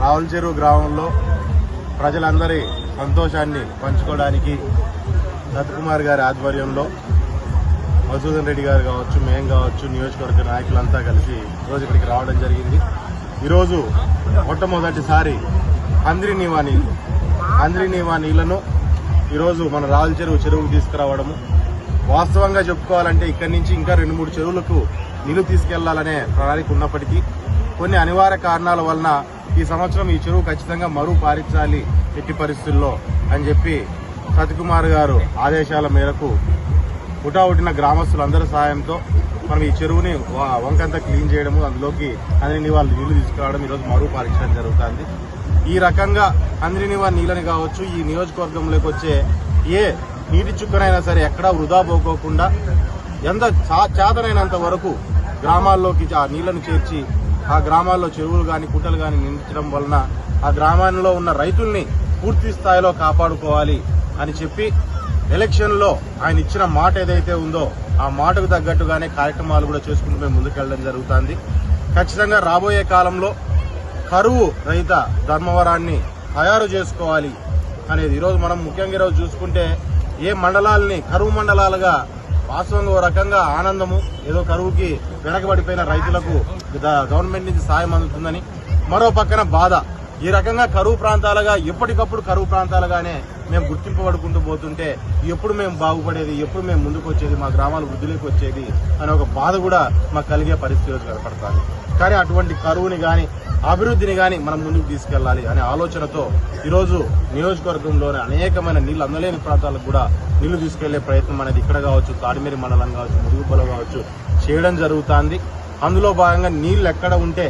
రావుల చెరువు గ్రామంలో ప్రజలందరి సంతోషాన్ని పంచుకోవడానికి సత్కుమార్ గారి ఆధ్వర్యంలో మధుసూదన్ రెడ్డి గారు కావచ్చు, మేం కావచ్చు, నియోజకవర్గ నాయకులంతా కలిసి ఈరోజు ఇక్కడికి రావడం జరిగింది. ఈరోజు మొట్టమొదటిసారి అంద్రినీవా నీళ్లను ఈరోజు మన రావుల చెరువుకు తీసుకురావడము. వాస్తవంగా చెప్పుకోవాలంటే ఇక్కడి నుంచి ఇంకా 2-3 చెరువులకు నీళ్లు తీసుకెళ్లాలనే ప్రణాళిక ఉన్నప్పటికీ కొన్ని అనివార్య కారణాల వలన ఈ సంవత్సరం ఈ చెరువు ఖచ్చితంగా పారించాలి ఎట్టి పరిస్థితుల్లో అని చెప్పి సత్కుమార్ గారు ఆదేశాల మేరకు పుటావుటిన గ్రామస్తులందరి సహాయంతో మనం ఈ చెరువుని వంకంతా క్లీన్ చేయడము, అందులోకి అంద్రినీవా నీళ్లు తీసుకురావడం, ఈరోజు పారించడం జరుగుతుంది. ఈ రకంగా అంద్రినీవా నీళ్ళని కావచ్చు, ఈ నియోజకవర్గంలోకి వచ్చే ఏ నీటి చుక్కనైనా సరే ఎక్కడా వృధా పోకోకుండా ఎంత చేతనైనంత వరకు గ్రామాల్లోకి ఆ నీళ్లను చేర్చి ఆ గ్రామాల్లో చెరువులు కానీ కుంటలు కానీ నిండించడం వలన ఆ గ్రామాల్లో ఉన్న రైతుల్ని పూర్తి స్థాయిలో కాపాడుకోవాలి అని చెప్పి ఎలక్షన్లో ఆయన ఇచ్చిన మాట ఏదైతే ఉందో ఆ మాటకు తగ్గట్టుగానే కార్యక్రమాలు కూడా చేసుకుంటూ మేము ముందుకెళ్లడం జరుగుతుంది. ఖచ్చితంగా రాబోయే కాలంలో కరువు రహిత ధర్మవరాన్ని తయారు చేసుకోవాలి అనేది ఈరోజు మనం ముఖ్యంగా ఈరోజు చూసుకుంటే ఏ మండలాలని కరువు మండలాలుగా వాస్తవంగా ఓ రకంగా ఆనందము, ఏదో కరువుకి వెనకబడిపోయిన రైతులకు గవర్నమెంట్ నుంచి సాయం అందుతుందని, మరో పక్కన బాధ. ఈ రకంగా కరువు ప్రాంతాలుగా ఎప్పటికప్పుడు కరువు ప్రాంతాలుగానే మేము గుర్తింపబడుకుంటూ పోతుంటే ఎప్పుడు మేము బాగుపడేది, ఎప్పుడు మేము ముందుకు వచ్చేది, మా గ్రామాలు వృద్ధిలోకి వచ్చేది అనే ఒక బాధ కూడా మాకు కలిగే పరిస్థితి కనపడుతుంది. కానీ అటువంటి కరువుని కానీ అభివృద్ధిని కానీ మనం ముందుకు తీసుకెళ్లాలి అనే ఆలోచనతో ఈరోజు నియోజకవర్గంలోని అనేకమైన నీళ్లు అందలేని ప్రాంతాలకు కూడా నీళ్లు తీసుకెళ్లే ప్రయత్నం అనేది ఇక్కడ కావచ్చు, తాడిమేరి మండలం కావచ్చు, మురుగుపొల కావచ్చు చేయడం జరుగుతుంది. అందులో భాగంగా నీళ్లు ఎక్కడ ఉంటే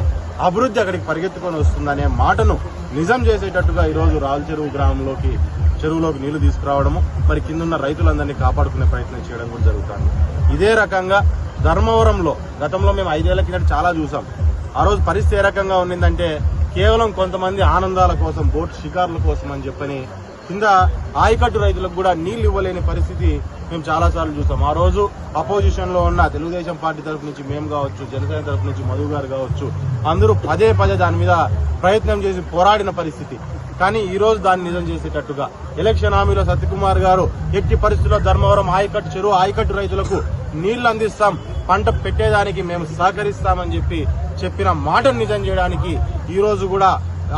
అభివృద్ధి అక్కడికి పరిగెత్తుకొని వస్తుందనే మాటను నిజం చేసేటట్టుగా ఈరోజు రావుల చెరువు చెరువులోకి నీళ్లు తీసుకురావడము, మరి కిందున్న రైతులందరినీ కాపాడుకునే ప్రయత్నం చేయడం కూడా జరుగుతుంది. ఇదే రకంగా ధర్మవరంలో గతంలో మేము 5 ఏళ్ల కిందట చాలా చూసాం. ఆ రోజు పరిస్థితి ఏ రకంగా ఉండిందంటే కేవలం కొంతమంది ఆనందాల కోసం, బోట్ షికారుల కోసం అని చెప్పని కింద ఆయకట్టు రైతులకు కూడా నీళ్లు ఇవ్వలేని పరిస్థితి మేము చాలాసార్లు చూసాం. ఆ రోజు అపోజిషన్ లో ఉన్న తెలుగుదేశం పార్టీ తరఫు నుంచి మేము కావచ్చు, జనసేన తరఫు నుంచి మధు గారు కావచ్చు, అందరూ పదే దాని మీద ప్రయత్నం చేసి పోరాడిన పరిస్థితి. కానీ ఈ రోజు దాన్ని నిజం చేసేటట్టుగా ఎలక్షన్ హామీలో సత్యకుమార్ గారు ఎట్టి పరిస్థితుల్లో ధర్మవరం ఆయకట్టు రైతులకు నీళ్లు అందిస్తాం, పంట పెట్టేదానికి మేము సహకరిస్తామని చెప్పిన మాటను నిజం చేయడానికి ఈ రోజు కూడా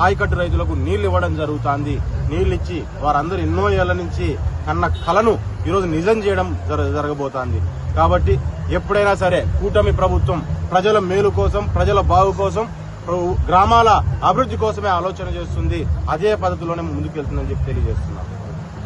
ఆయకట్టు రైతులకు నీళ్లు ఇవ్వడం జరుగుతుంది. నీళ్లు ఇచ్చి వారందరూ ఎన్నో ఏళ్ల నుంచి కన్న కలను ఈరోజు నిజం చేయడం జరగబోతోంది. కాబట్టి ఎప్పుడైనా సరే కూటమి ప్రభుత్వం ప్రజల మేలు కోసం, ప్రజల బాగు కోసం, గ్రామాల అభివృద్ధి కోసమే ఆలోచన చేస్తుంది. అదే పద్ధతిలోనే ముందుకెళ్తుందని తెలియజేస్తున్నాం.